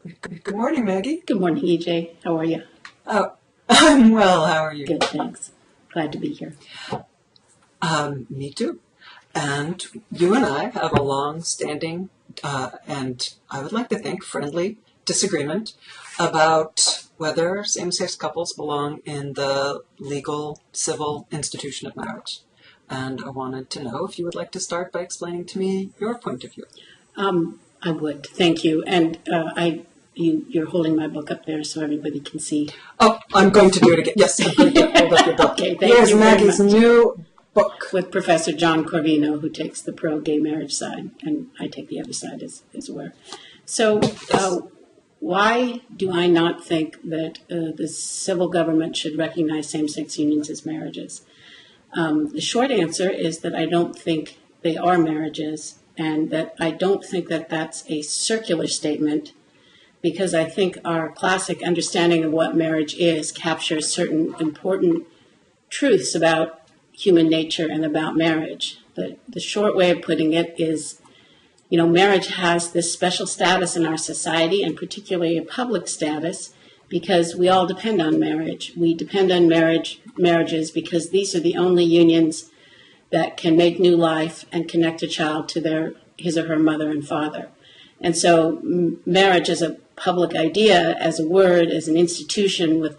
Good morning, Maggie. Good morning, EJ. How are you? Oh, I'm well. How are you? Good, thanks. Glad to be here. Me too. And you and I have a long-standing, and I would like to think friendly disagreement about whether same-sex couples belong in the legal, civil institution of marriage. And I wanted to know if you would like to start by explaining to me your point of view. I would. Thank you. And you're holding my book up there so everybody can see. Oh, I'm going to do it again. Yes, I'm going to hold up your book. Okay, thank Here's you Maggie's very much. new book. With Professor John Corvino, who takes the pro-gay marriage side, and I take the other side as well. So why do I not think that the civil government should recognize same-sex unions as marriages? The short answer is that I don't think they are marriages, and that I don't think that that's a circular statement, because I think our classic understanding of what marriage is captures certain important truths about human nature and about marriage. The short way of putting it is, marriage has this special status in our society, and particularly a public status, because we all depend on marriage. We depend on marriages because these are the only unions that can make new life and connect a child to his or her mother and father. And so marriage as a public idea, as a word, as an institution with,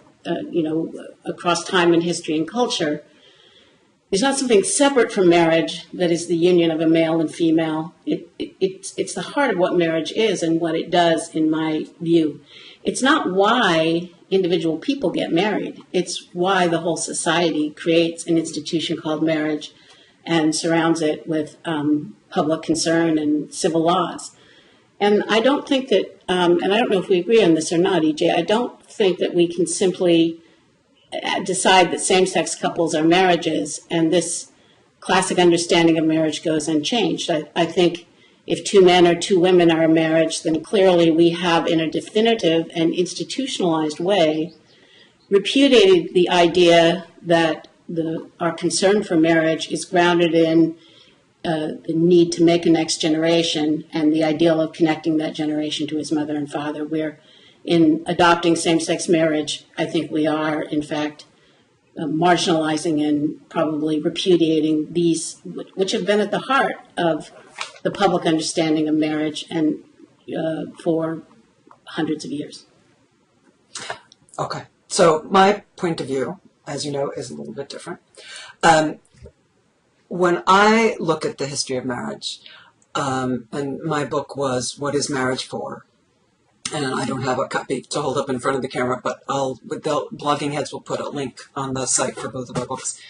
across time and history and culture, is not something separate from marriage that is the union of a male and female. It's the heart of what marriage is and what it does, in my view. It's not why individual people get married. It's why the whole society creates an institution called marriage and surrounds it with public concern and civil laws. And I don't think that, and I don't know if we agree on this or not, EJ, I don't think that we can simply decide that same-sex couples are marriages and this classic understanding of marriage goes unchanged. I think if two men or two women are a marriage, then clearly we have, in a definitive and institutionalized way, repudiated the idea that our concern for marriage is grounded in the need to make a next generation and the ideal of connecting that generation to his mother and father. Where in adopting same-sex marriage, I think we are, in fact, marginalizing and probably repudiating these, which have been at the heart of the public understanding of marriage and for hundreds of years. Okay, so my point of view, as you know, is a little bit different. When I look at the history of marriage, and my book was What is Marriage For? And I don't have a copy to hold up in front of the camera, but with the blogging heads, we'll put a link on the site for both of our books.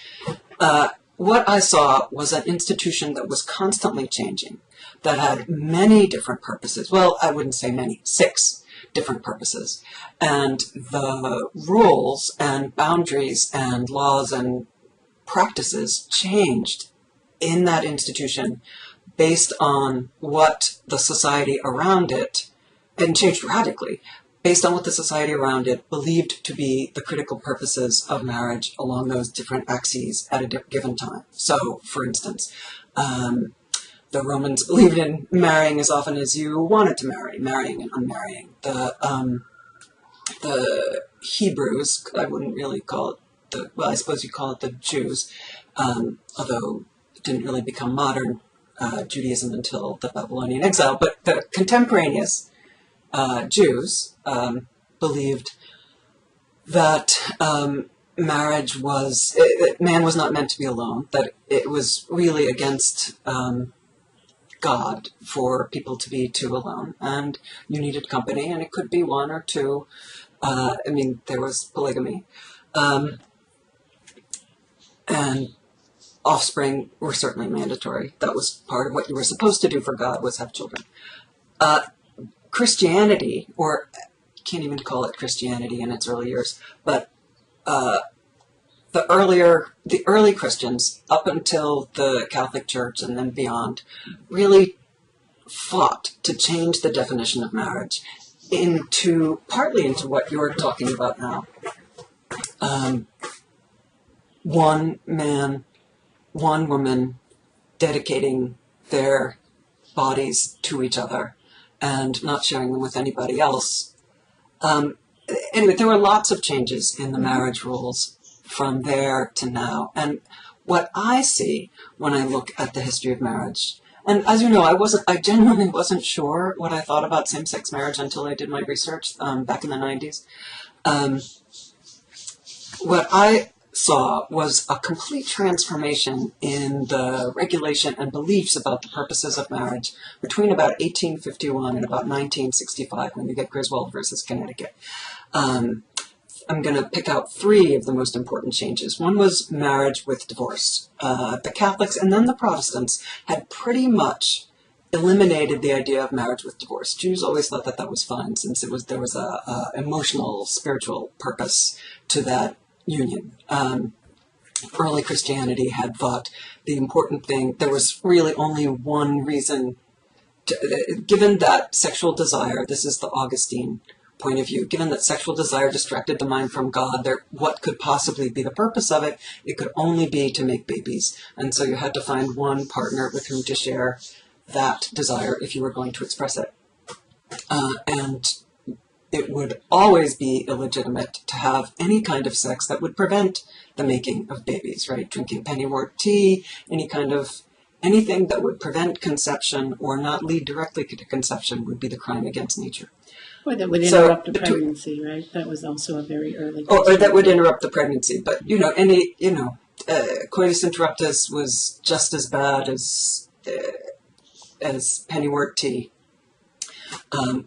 What I saw was an institution that was constantly changing, that had many different purposes. Well, I wouldn't say many, 6 different purposes. And the rules and boundaries and laws and practices changed in that institution based on what the society around it, and changed radically, based on what the society around it believed to be the critical purposes of marriage along those different axes at a given time. So, for instance, the Romans believed in marrying as often as you wanted to marry, marrying and unmarrying. The Hebrews, I wouldn't really call it I suppose you call it the Jews, although it didn't really become modern Judaism until the Babylonian exile, but the contemporaneous Jews believed that marriage was, man was not meant to be alone, that it was really against God for people to be two alone, and you needed company, and it could be one or two. There was polygamy. And offspring were certainly mandatory. That was part of what you were supposed to do for God, was have children. Christianity, or you can't even call it Christianity in its early years, but the early Christians, up until the Catholic Church and then beyond, really fought to change the definition of marriage partly into what you're talking about now. One man, one woman dedicating their bodies to each other and not sharing them with anybody else. Anyway, there were lots of changes in the marriage rules from there to now. And what I see when I look at the history of marriage, and as you know, I genuinely wasn't sure what I thought about same-sex marriage until I did my research back in the 90s. What I saw was a complete transformation in the regulation and beliefs about the purposes of marriage between about 1851 and about 1965, when you get Griswold versus Connecticut. I'm going to pick out three of the most important changes. One was marriage with divorce. The Catholics and then the Protestants had pretty much eliminated the idea of marriage with divorce. Jews always thought that that was fine, since there was a emotional, spiritual purpose to that union. Early Christianity had thought the important thing, there was really only one reason, given that sexual desire, this is the Augustine point of view, given that sexual desire distracted the mind from God, what could possibly be the purpose of it? It could only be to make babies. And so you had to find one partner with whom to share that desire if you were going to express it. And it would always be illegitimate to have any kind of sex that would prevent the making of babies, right? Drinking pennywort tea, anything that would prevent conception or not lead directly to conception would be the crime against nature. Or that would interrupt a pregnancy, right? That was also a very early. Or that would interrupt the pregnancy. But, coitus interruptus was just as bad as pennywort tea,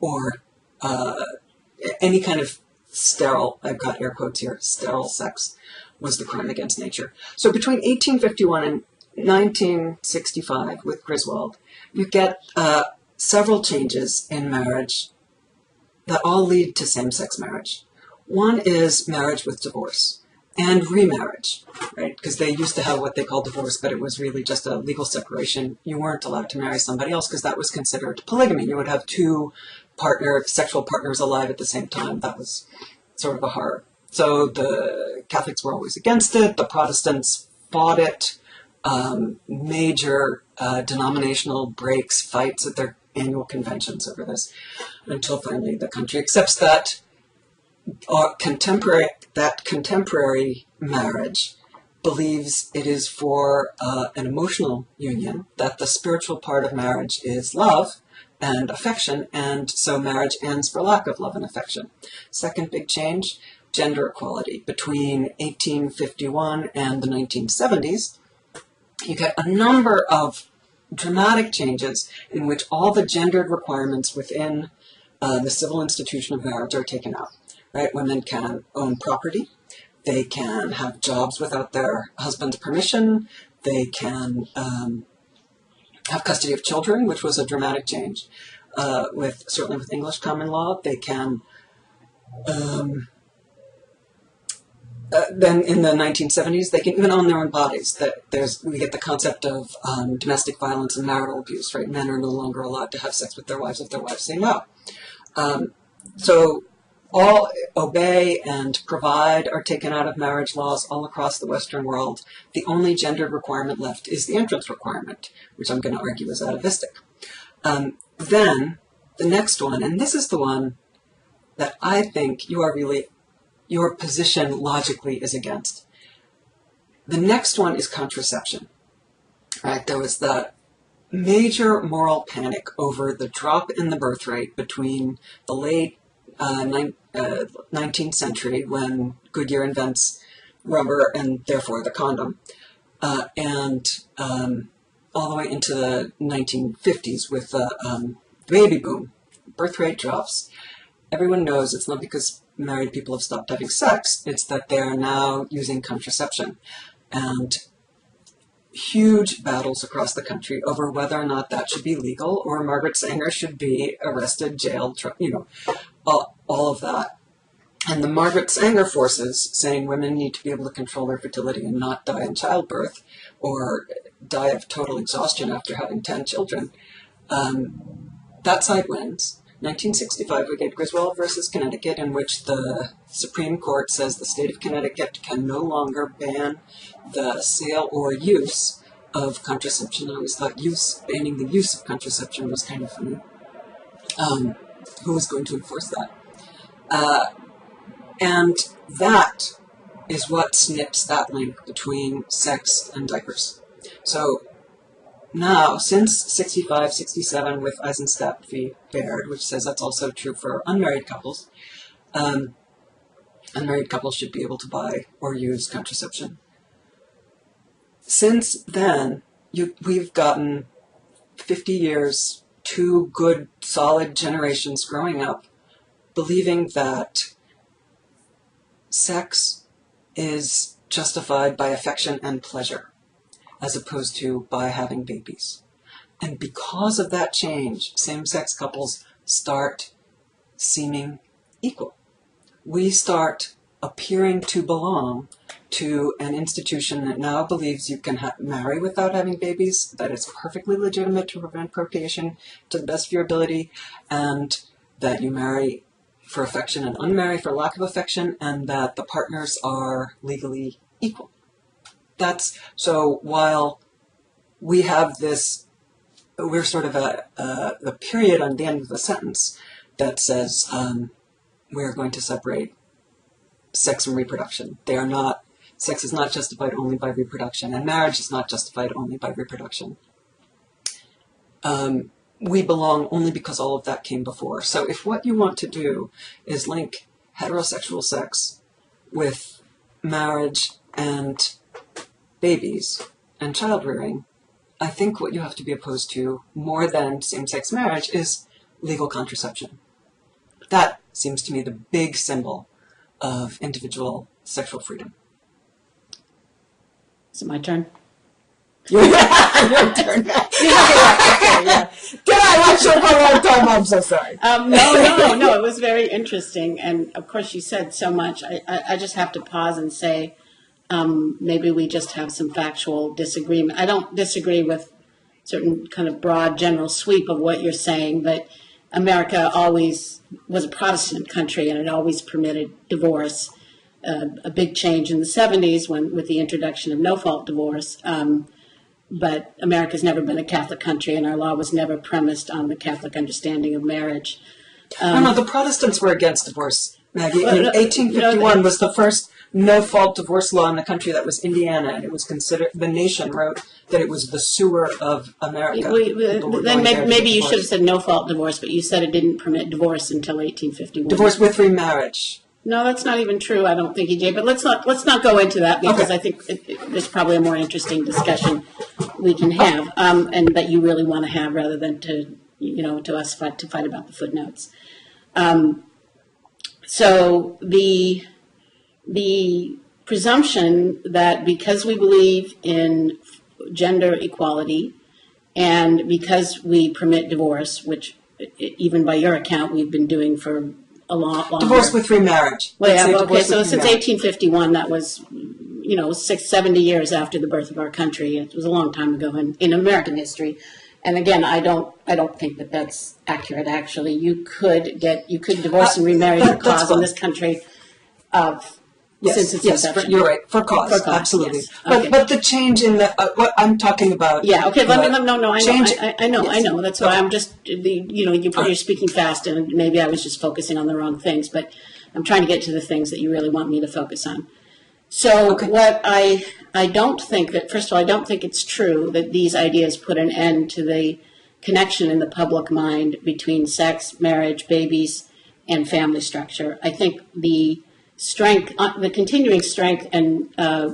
or any kind of sterile, I've got air quotes here, sterile sex was the crime against nature. So between 1851 and 1965 with Griswold, you get several changes in marriage that all lead to same-sex marriage. One is marriage with divorce and remarriage, right? Because they used to have what they called divorce, but it was really just a legal separation. You weren't allowed to marry somebody else because that was considered polygamy. You would have two sexual partners alive at the same time. That was sort of a horror. So the Catholics were always against it. The Protestants fought it. Major denominational breaks, fights at their annual conventions over this, until finally the country accepts that contemporary marriage believes it is for an emotional union, that the spiritual part of marriage is love and affection, and so marriage ends for lack of love and affection. Second big change, gender equality. Between 1851 and the 1970s, you get a number of dramatic changes in which all the gendered requirements within the civil institution of marriage are taken out. Right? Women can own property. They can have jobs without their husband's permission. They can have custody of children, which was a dramatic change. Certainly with English common law, they can. Then in the 1970s, they can even own their own bodies. We get the concept of domestic violence and marital abuse, right? Men are no longer allowed to have sex with their wives if their wives say no. So all obey and provide are taken out of marriage laws all across the Western world. The only gendered requirement left is the entrance requirement, which I'm going to argue is atavistic. Then the next one, and this is the one that I think your position logically is against. The next one is contraception. Right? There was the major moral panic over the drop in the birth rate between the late 19th century, when Goodyear invents rubber and therefore the condom, and all the way into the 1950s with the baby boom. Birth rate drops. Everyone knows it's not because married people have stopped having sex, it's that they are now using contraception. And huge battles across the country over whether or not that should be legal, or Margaret Sanger should be arrested, jailed, all of that. And the Margaret Sanger forces, saying women need to be able to control their fertility and not die in childbirth, or die of total exhaustion after having 10 children, that side wins. 1965, we get Griswold versus Connecticut, in which the Supreme Court says the state of Connecticut can no longer ban the sale or use of contraception. I always thought banning the use of contraception was kind of funny. Who is going to enforce that? And that is what snips that link between sex and diapers. So now, since 65, 67 with Eisenstadt v. Baird, which says that's also true for unmarried couples, unmarried couples should be able to buy or use contraception. Since then, we've gotten 50 years, 2 good, solid generations growing up, believing that sex is justified by affection and pleasure, as opposed to by having babies. And because of that change, same-sex couples start seeming equal. We start appearing to belong to an institution that now believes you can marry without having babies, that it's perfectly legitimate to prevent procreation to the best of your ability, and that you marry for affection and unmarry for lack of affection, and that the partners are legally equal. So while we have this, we're sort of a period on the end of the sentence that says we're going to separate sex and reproduction. Sex is not justified only by reproduction, and marriage is not justified only by reproduction. We belong only because all of that came before. So if what you want to do is link heterosexual sex with marriage and babies and child rearing, I think what you have to be opposed to more than same-sex marriage is legal contraception. That seems to me the big symbol of individual sexual freedom. Is it my turn? Your turn. Yeah. Did I watch you for a long time? I'm so sorry. No. It was very interesting. And of course, you said so much. I just have to pause and say, maybe we just have some factual disagreement. I don't disagree with certain kind of broad general sweep of what you're saying, but America always was a Protestant country, and it always permitted divorce. A big change in the 70s with the introduction of no-fault divorce. But America's never been a Catholic country, and our law was never premised on the Catholic understanding of marriage. No, the Protestants were against divorce, Maggie. 1851 was the first no-fault divorce law in the country. That was Indiana, and it was considered, the Nation wrote that it was the sewer of America. Then maybe you should have said no-fault divorce, but you said it didn't permit divorce until 1851. Divorce with remarriage. No, that's not even true. I don't think, EJ. But let's not go into that, because okay. I think there's probably a more interesting discussion we can have, and that you really want to have, rather than to us to fight about the footnotes. So the presumption that because we believe in gender equality and because we permit divorce, which even by your account we've been doing for a long divorce with remarriage. Well, yeah, okay, so since 1851, that was 70 years after the birth of our country. It was a long time ago in American history. And again, I don't think that that's accurate. Actually, you could divorce and remarry for cause in this country since its inception. You're right, for cause, absolutely. Yes. Okay. But the change in what I'm talking about. Yeah. Okay. I know. That's why I'm just you're speaking fast, and maybe I was just focusing on the wrong things. But I'm trying to get to the things that you really want me to focus on. So what I don't think that, first of all, I don't think it's true that these ideas put an end to the connection in the public mind between sex, marriage, babies, and family structure. I think the continuing strength and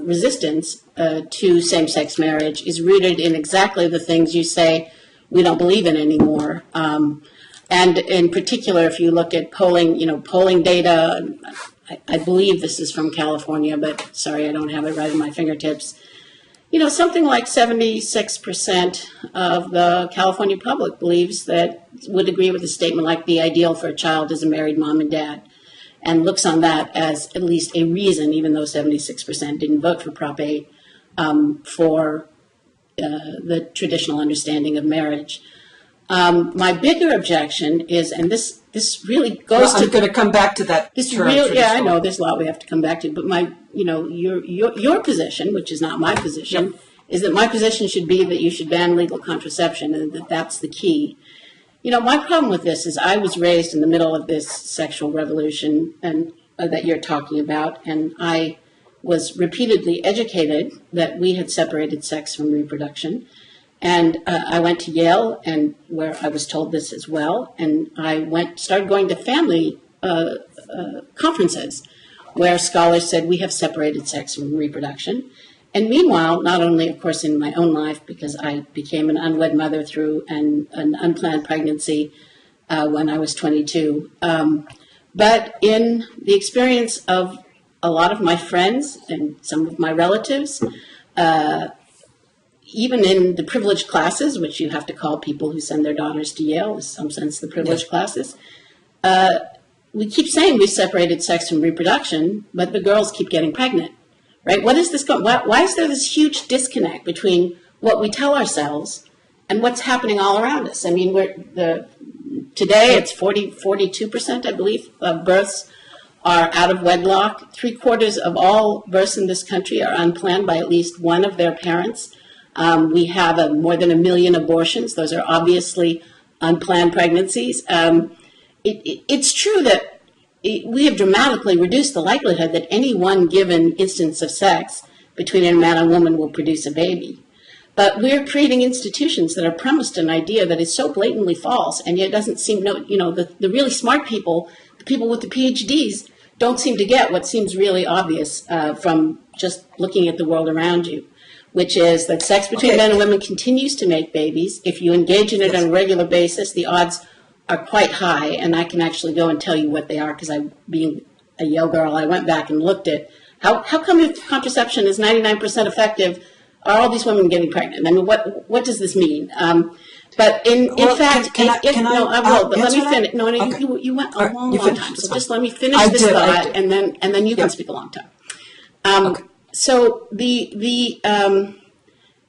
resistance to same-sex marriage is rooted in exactly the things you say we don't believe in anymore. And in particular, if you look at polling data, I believe this is from California, but sorry, I don't have it right at my fingertips. Something like 76% of the California public would agree with a statement like the ideal for a child is a married mom and dad, and looks on that as at least a reason, even though 76% didn't vote for Prop 8, for the traditional understanding of marriage. My bigger objection is, and this really goes to... I'm going to come back to that. I know there's a lot we have to come back to, but your position, which is not my position, is that my position should be that you should ban legal contraception, and that's the key. My problem with this is I was raised in the middle of this sexual revolution and that you're talking about, and I was repeatedly educated that we had separated sex from reproduction. And I went to Yale, and where I was told this as well, and I started going to family conferences where scholars said we have separated sex from reproduction. And meanwhile, not only, of course, in my own life, because I became an unwed mother through an unplanned pregnancy when I was 22, but in the experience of a lot of my friends and some of my relatives, even in the privileged classes, which you have to call people who send their daughters to Yale, in some sense the privileged classes, we keep saying we've separated sex from reproduction, but the girls keep getting pregnant. Right? What is this going? Why is there this huge disconnect between what we tell ourselves and what's happening all around us? I mean, today it's 42%, I believe, of births are out of wedlock. 3/4 of all births in this country are unplanned by at least one of their parents. We have more than 1 million abortions. Those are obviously unplanned pregnancies. It's true that we have dramatically reduced the likelihood that any one given instance of sex between a man and woman will produce a baby. But we're creating institutions that are premised an idea that is so blatantly false, and yet it doesn't seem, the really smart people, the people with the PhDs, don't seem to get what seems really obvious from just looking at the world around you, which is that sex between men and women continues to make babies. If you engage in it on a regular basis, the odds are quite high, and I can actually go and tell you what they are because being a Yale girl, I went back and looked at how come if contraception is 99% effective, are all these women getting pregnant? I mean, what does this mean? But in fact, let me finish. No, okay. You went a long time, so just let me finish this thought, and then you can speak a long time. Okay. So if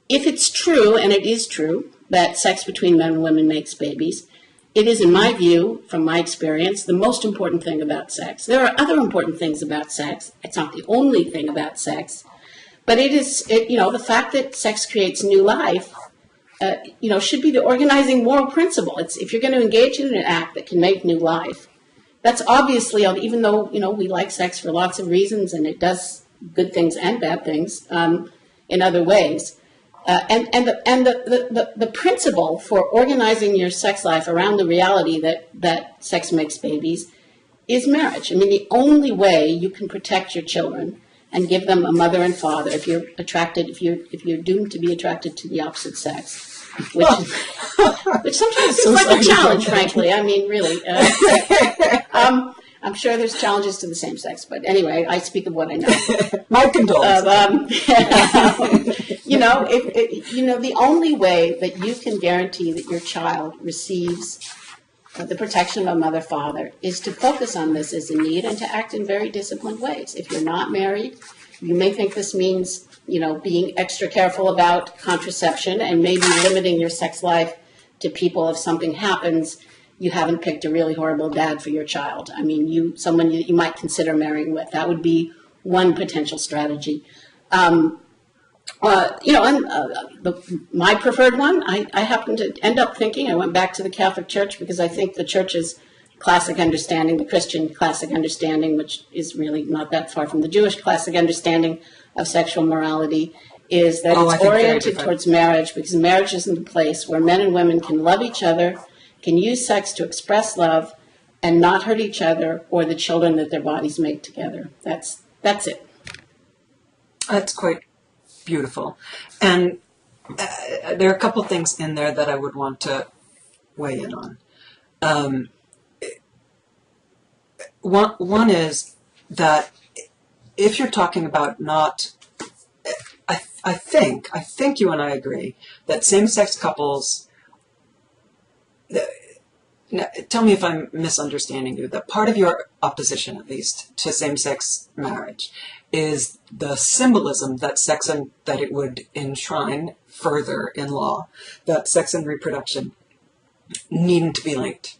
it's true, and it is true, that sex between men and women makes babies, it is, in my view, from my experience, the most important thing about sex. There are other important things about sex. It's not the only thing about sex. But the fact that sex creates new life, should be the organizing moral principle. If you're going to engage in an act that can make new life, that's obviously, even though, we like sex for lots of reasons and it does good things and bad things in other ways. The principle for organizing your sex life around the reality that sex makes babies is marriage. I mean, the only way you can protect your children and give them a mother and father if you're doomed to be attracted to the opposite sex, which sometimes is quite a challenge, frankly. I mean, really. I'm sure there's challenges to the same sex, but anyway, I speak of what I know. My condolences. The only way that you can guarantee that your child receives the protection of a mother-father is to focus on this as a need and to act in very disciplined ways. If you're not married, you may think this means, being extra careful about contraception and maybe limiting your sex life to people if something happens. You haven't picked a really horrible dad for your child. I mean, someone you might consider marrying with. That would be one potential strategy. My preferred one, I happen to end up thinking, I went back to the Catholic Church because I think the Church's classic understanding, the Christian classic understanding, which is really not that far from the Jewish classic understanding of sexual morality, is that it's oriented towards marriage because marriage isn't a place where men and women can love each other, can use sex to express love, and not hurt each other or the children that their bodies make together. That's it. That's quite beautiful. And there are a couple things in there that I would want to weigh in on. One is that if you're talking about I think you and I agree that same-sex couples. Now, tell me if I'm misunderstanding you, that part of your opposition, at least, to same-sex marriage is the symbolism that that it would enshrine further in law, that sex and reproduction needn't to be linked.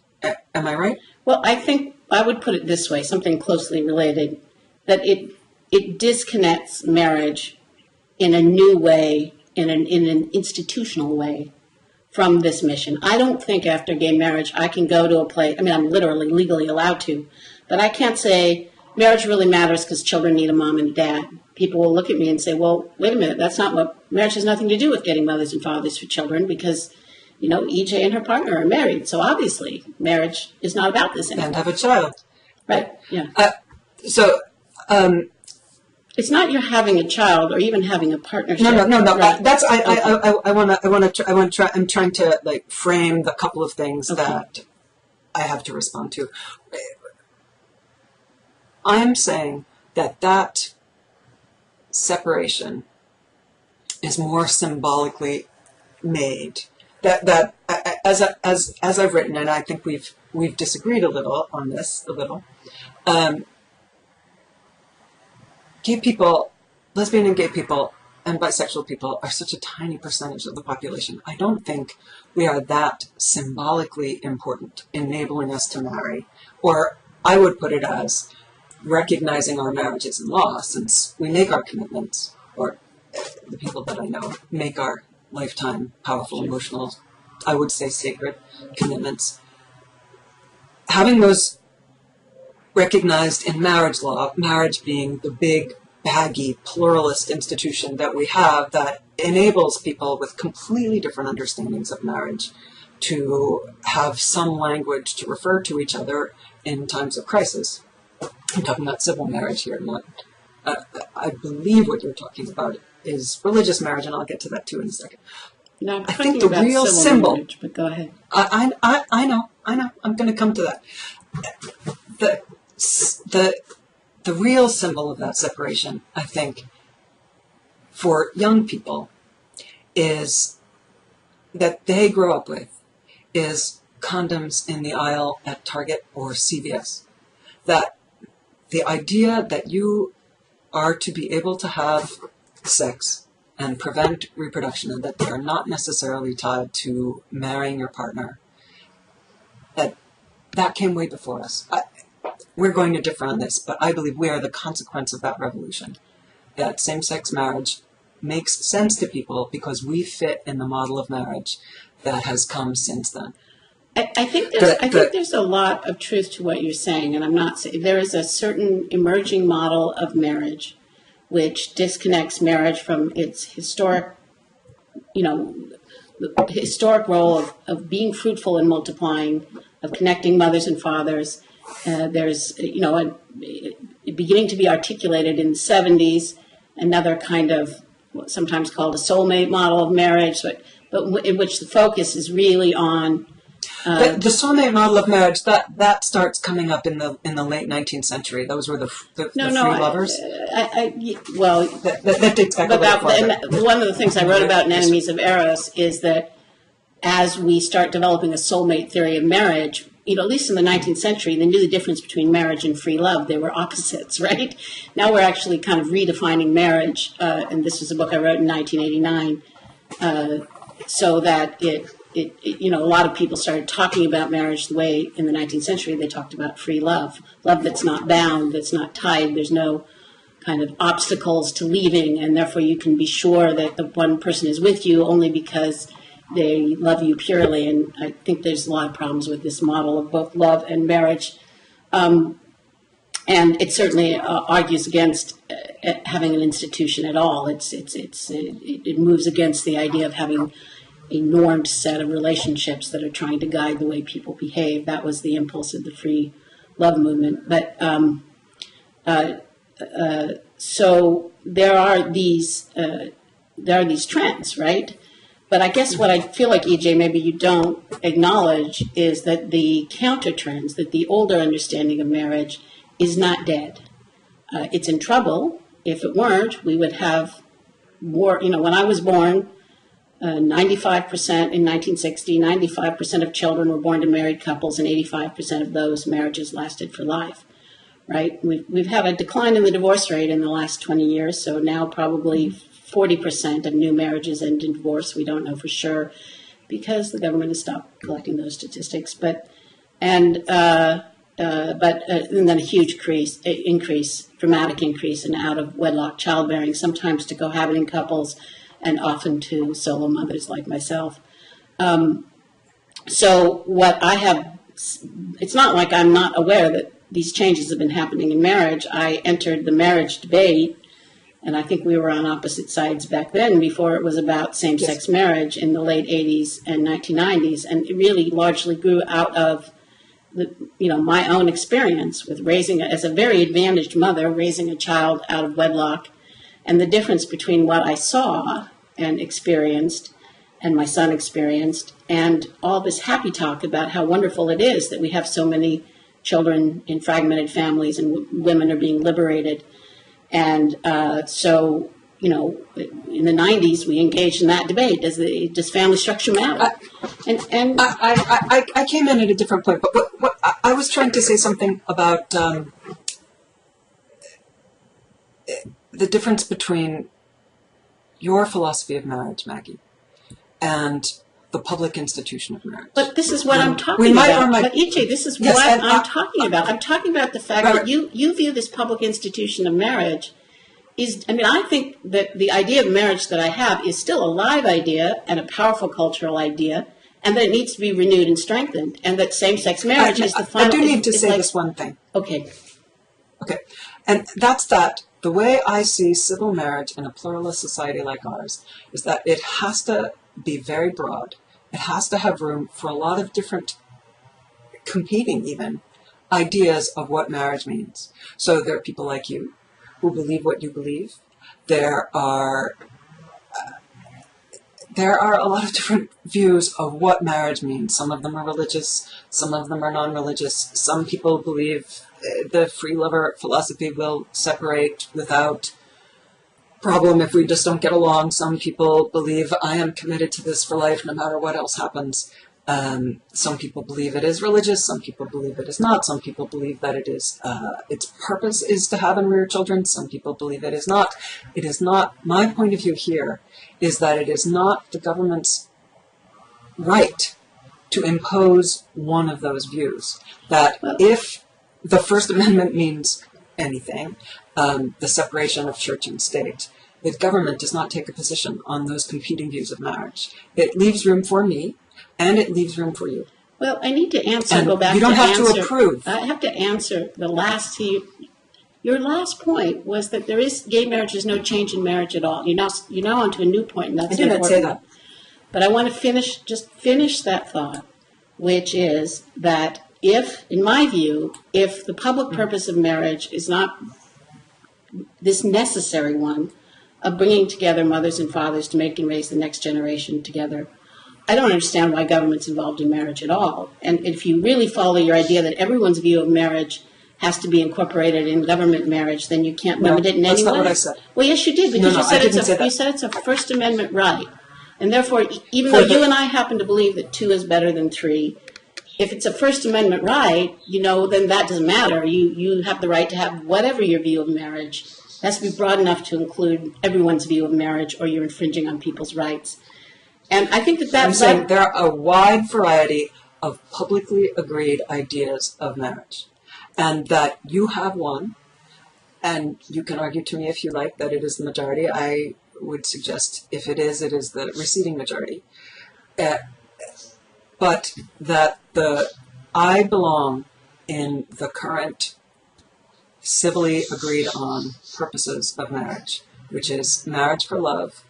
Am I right? Well, I think I would put it this way, something closely related, that it disconnects marriage in a new way, in an institutional way, from this mission. I don't think after gay marriage I can go to a place, I mean, I'm literally legally allowed to, but I can't say marriage really matters because children need a mom and a dad. People will look at me and say, well, wait a minute, that's not what, marriage has nothing to do with getting mothers and fathers for children because, you know, EJ and her partner are married. So obviously marriage is not about this anymore. And have a child. Right, yeah. It's not you're having a child or even having a partnership. No. Right. That's I'm trying to like frame the couple of things that I have to respond to. I'm saying that separation is more symbolically made. That as I've written, and I think we've disagreed a little on this gay people, lesbian and gay people, and bisexual people are such a tiny percentage of the population. I don't think we are that symbolically important, enabling us to marry. Or I would put it as recognizing our marriages in law, since we make our commitments, or the people that I know make our lifetime, powerful, emotional, I would say sacred commitments. Having those recognized in marriage law, marriage being the big, baggy, pluralist institution that we have that enables people with completely different understandings of marriage to have some language to refer to each other in times of crisis. I'm talking about civil marriage here, not. I believe what you're talking about is religious marriage, and I'll get to that too in a second. No, I think the real symbol. Marriage, but go ahead. I know. I'm going to come to that. The real symbol of that separation, I think, for young people, is that they grow up with is condoms in the aisle at Target or CVS. That the idea that you are to be able to have sex and prevent reproduction, and that they are not necessarily tied to marrying your partner, that came way before us. We're going to differ on this, but I believe we are the consequence of that revolution. That same-sex marriage makes sense to people because we fit in the model of marriage that has come since then. I think there's a lot of truth to what you're saying, and I'm not saying there is a certain emerging model of marriage which disconnects marriage from its historic, the historic role of being fruitful and multiplying, of connecting mothers and fathers. There's, beginning to be articulated in the 70s, another kind of sometimes called a soulmate model of marriage, but in which the focus is really on the soulmate model of marriage that starts coming up in the late 19th century. Those were the free lovers. That dates back a little farther. And one of the things I wrote about in Enemies of Eros is that as we start developing a soulmate theory of marriage, at least in the 19th century, they knew the difference between marriage and free love. They were opposites, right? Now we're actually kind of redefining marriage, and this was a book I wrote in 1989, so that a lot of people started talking about marriage the way in the 19th century they talked about free love that's not bound, that's not tied, there's no kind of obstacles to leaving, and therefore you can be sure that the one person is with you only because they love you purely. And I think there's a lot of problems with this model of both love and marriage. And it certainly argues against having an institution at all. It moves against the idea of having a normed set of relationships that are trying to guide the way people behave. That was the impulse of the free love movement. But so there are these trends, right? But I guess what I feel like, EJ, maybe you don't acknowledge is that the counter trends, that the older understanding of marriage is not dead. It's in trouble. If it weren't, we would have more, when I was born, 95% in 1960, 95% of children were born to married couples, and 85% of those marriages lasted for life, right? We've had a decline in the divorce rate in the last 20 years, so now probably 40% of new marriages end in divorce. We don't know for sure because the government has stopped collecting those statistics. But then a huge dramatic increase in out of wedlock childbearing, sometimes to cohabiting couples, and often to solo mothers like myself. So what I have, it's not like I'm not aware that these changes have been happening in marriage. I entered the marriage debate, and I think we were on opposite sides back then before it was about same-sex marriage in the late 80s and 1990s, and it really largely grew out of my own experience with raising, as a very advantaged mother, raising a child out of wedlock, and the difference between what I saw and experienced and my son experienced, and all this happy talk about how wonderful it is that we have so many children in fragmented families and women are being liberated. And so, in the 90s, we engaged in that debate. Does family structure matter? I came in at a different point, but what I was trying to say something about the difference between your philosophy of marriage, Maggie, and the public institution of marriage. But this is what I'm talking about. But EJ, this is what I'm talking about. I'm talking about the fact that you view this public institution of marriage I think that the idea of marriage that I have is still a live idea and a powerful cultural idea, and that it needs to be renewed and strengthened, and that same-sex marriage is the final. I do need to say this one thing. Okay. And that's that the way I see civil marriage in a pluralist society like ours is that it has to be very broad. It has to have room for a lot of different competing even ideas of what marriage means. So there are people like you who believe what you believe. There are a lot of different views of what marriage means. Some of them are religious, some of them are non-religious. Some people believe the free lover philosophy will separate without problem if we just don't get along. Some people believe I am committed to this for life no matter what else happens. Some people believe it is religious. Some people believe it is not. Some people believe that it is its purpose is to have and rear children. Some people believe it is not. It is not. My point of view here is that it is not the government's right to impose one of those views. That if the First Amendment means anything, the separation of church and state, the government does not take a position on those competing views of marriage. It leaves room for me. And it leaves room for you. Well, I need to answer. And go back. You don't to have answer, to approve. I have to answer the last. Your last point was that gay marriage is no change in marriage at all. You're now onto a new point, and that's I didn't say that. But I want to finish that thought, which is that in my view, if the public purpose of marriage is not this necessary one of bringing together mothers and fathers to make and raise the next generation together, I don't understand why government's involved in marriage at all. And if you really follow your idea that everyone's view of marriage has to be incorporated in government marriage, then you can't limit it in any way. That's not what I said. Well, yes, you did, because you said it's a First Amendment right. And therefore, even though you and I happen to believe that 2 is better than 3, if it's a First Amendment right, then that doesn't matter. You have the right to have whatever your view of marriage. It has to be broad enough to include everyone's view of marriage, or you're infringing on people's rights. And I think I'm saying there are a wide variety of publicly agreed ideas of marriage. And that you have one, and you can argue to me if you like that it is the majority. I would suggest if it is the receding majority. But that I belong in the current civilly agreed on purposes of marriage, which is marriage for love,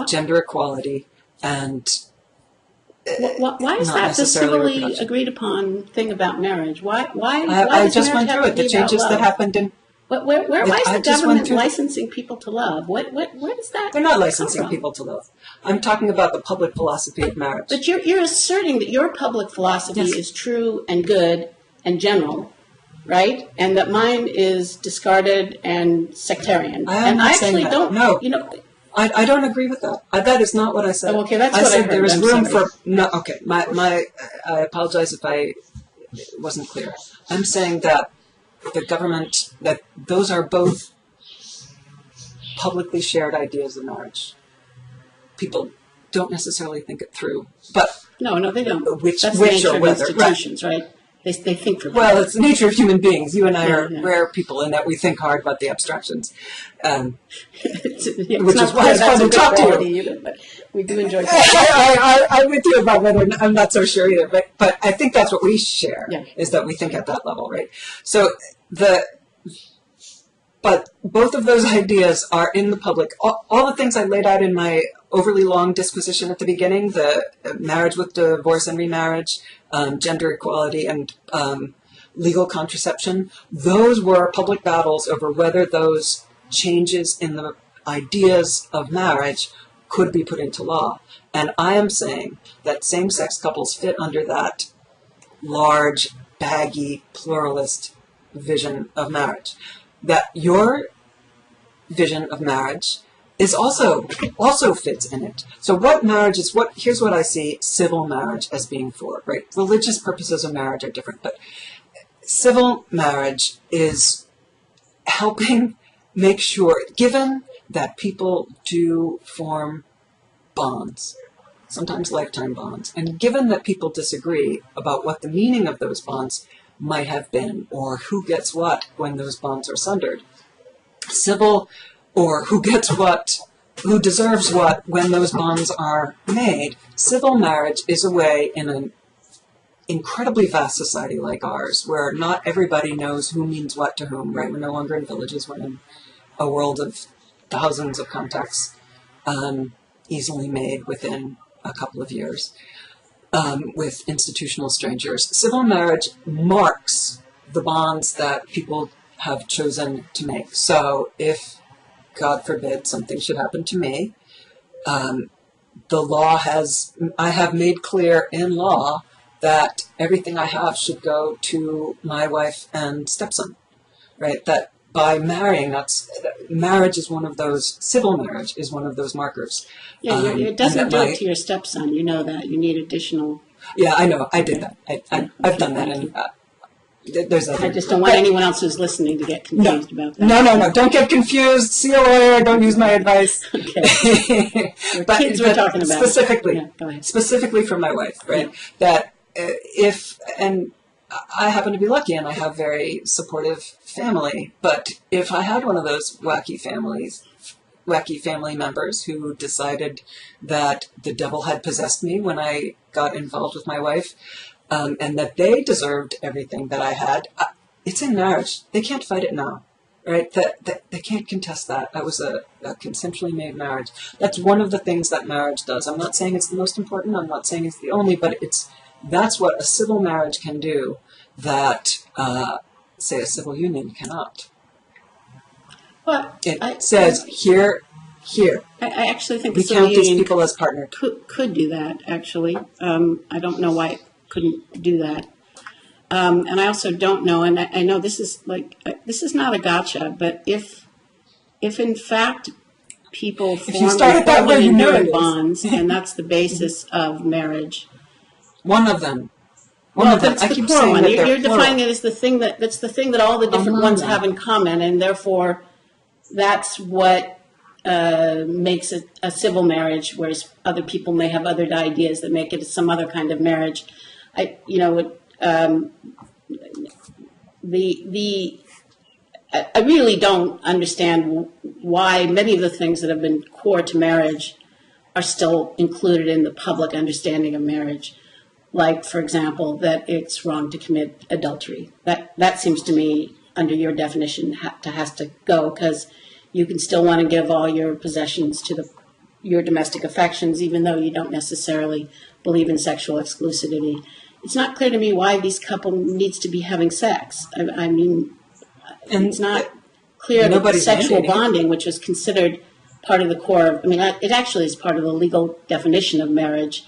gender equality, and why is that the civilly agreed upon thing about marriage? Why I just went through it. The changes that happened in. Why is the government licensing people to love? Where does that? They're not licensing people to love. I'm talking about the public philosophy of marriage. But you're asserting that your public philosophy is true and good and general, right? And that mine is discarded and sectorian. I actually don't know. I don't agree with that. That is not what I said. Oh, okay, that's what I said. There is room for no. Okay, I apologize if I wasn't clear. I'm saying that the government, that those are both publicly shared ideas of marriage. People don't necessarily think it through, but no, they don't. Which that's the nature or of whether institutions, right? They think for Well, it's the nature of human beings. You and I are Yeah. rare people in that we think hard about the abstractions. it's Which not is why it's that's fun a to good talk to you. quality either, but we do enjoy talking. I'm with you about whether I'm not so sure either, but I think that's what we share, Yeah. is that we think at that level, right? So but both of those ideas are in the public. All the things I laid out in my overly long disquisition at the beginning, the marriage with divorce and remarriage, gender equality, and legal contraception, those were public battles over whether those changes in the ideas of marriage could be put into law. And I am saying that same-sex couples fit under that large, baggy, pluralist vision of marriage. That your vision of marriage is also fits in it. So what marriage is, here's what I see civil marriage as being for, right? Religious purposes of marriage are different, but civil marriage is helping make sure, given that people do form bonds, sometimes lifetime bonds, and given that people disagree about what the meaning of those bonds might have been, or who gets what when those bonds are sundered, civil, or who gets what, who deserves what when those bonds are made, civil marriage is a way in an incredibly vast society like ours, where not everybody knows who means what to whom, right? We're no longer in villages, we're in a world of thousands of contacts, easily made within a couple of years. With institutional strangers. Civil marriage marks the bonds that people have chosen to make. So if, God forbid, something should happen to me, the law I have made clear in law that everything I have should go to my wife and stepson, right? That by marrying, marriage is one of those, civil marriage is one of those markers. Yeah, it doesn't do it to your stepson. You know that. You need additional. Yeah, I know. I did that. I've done that. And there's other. I just don't want anyone else who's listening to get confused about that. No. Don't get confused. See a lawyer. Don't use my advice. Okay. But kids we're talking about. Specifically, Yeah, go ahead. Specifically for my wife, right? Yeah. That and I happen to be lucky and I have very supportive family, but if I had one of those wacky family members who decided that the devil had possessed me when I got involved with my wife, and that they deserved everything that I had, it's in marriage. They can't fight it now, right? That they can't contest that. That was a consensually made marriage. That's one of the things that marriage does. I'm not saying it's the most important. I'm not saying it's the only, but that's what a civil marriage can do that, say, a civil union cannot. Well, It says here. I actually think We a civil count these union people as partners. could do that, actually. I don't know why it couldn't do that. And I also don't know, and I know this is not a gotcha, but if in fact people form enduring bonds, and that's the basis of marriage. One of them. That's I the keep plural saying one. that You're they're defining it as the thing that's the thing that all the different ones them. have in common, and therefore that's what makes it a civil marriage, whereas other people may have other ideas that make it some other kind of marriage. I really don't understand why many of the things that have been core to marriage are still included in the public understanding of marriage. Like, for example, that it's wrong to commit adultery. That seems to me, under your definition, has to go, because you can still want to give all your possessions to your domestic affections, even though you don't necessarily believe in sexual exclusivity. It's not clear to me why this couple needs to be having sex. I mean, it's not clear that sexual bonding, which was considered part of the core, it actually is part of the legal definition of marriage,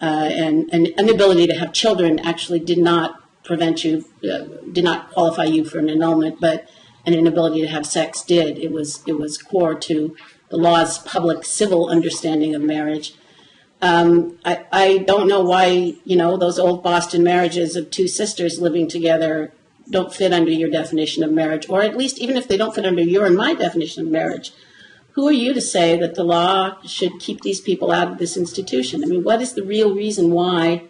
and an ability to have children actually did not qualify you for an annulment, but an inability to have sex did. It was core to the law's public civil understanding of marriage. I don't know why, those old Boston marriages of two sisters living together don't fit under your definition of marriage, or at least even if they don't fit under your and my definition of marriage, who are you to say that the law should keep these people out of this institution? I mean, what is the real reason why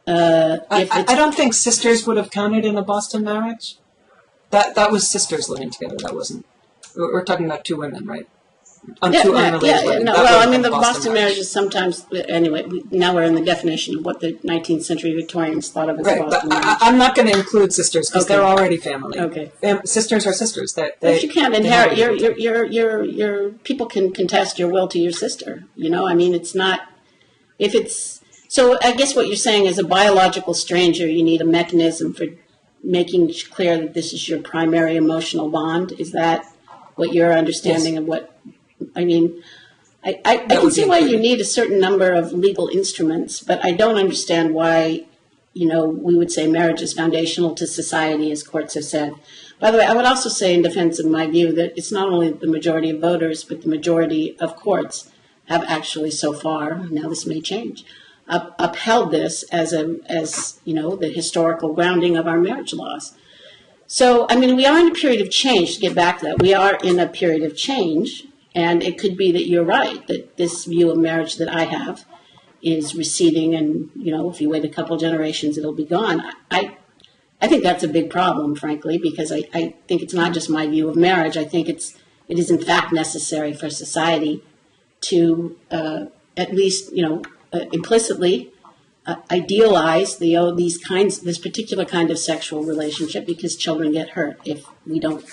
I don't think sisters would have counted in a Boston marriage. That was sisters living together. That wasn't. We're talking about two women, right? Two unrelated women. No, well, I mean, the Boston marriage is sometimes, anyway, now we're in the definition of what the 19th century Victorians thought of as right, Boston but marriage. I'm not going to include sisters because they're already family. Okay. Sisters are sisters. If you can't inherit, your people can contest your will to your sister. You know, I mean, it's not, if it's, so I guess what you're saying is a biological stranger, you need a mechanism for making clear that this is your primary emotional bond. Is that what your understanding of what, I mean, I can see why you need a certain number of legal instruments, but I don't understand why, you know, we would say marriage is foundational to society, as courts have said. By the way, I would also say in defense of my view that it's not only the majority of voters, but the majority of courts have actually so far, now this may change, upheld this as you know, the historical grounding of our marriage laws. So, I mean, we are in a period of change, to get back to that. We are in a period of change, and it could be that you're right, that this view of marriage that I have is receding, and, you know, if you wait a couple generations, it'll be gone. I think that's a big problem, frankly, because I think it's not just my view of marriage. I think it is, in fact, necessary for society to at least, you know, implicitly idealize this particular kind of sexual relationship, because children get hurt if we don't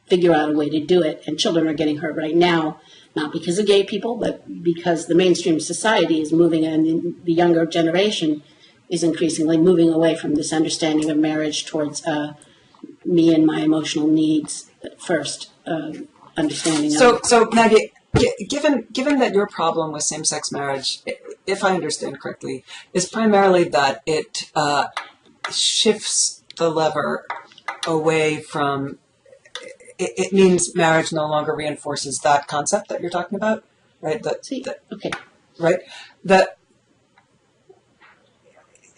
figure out a way to do it. And children are getting hurt right now, not because of gay people, but because the mainstream society is moving, and the younger generation is increasingly moving away from this understanding of marriage towards me and my emotional needs first, understanding. So Maggie, given that your problem with same-sex marriage, if I understand correctly, is primarily that it shifts the lever away from, it means marriage no longer reinforces that concept that you're talking about, right? Okay. Right? That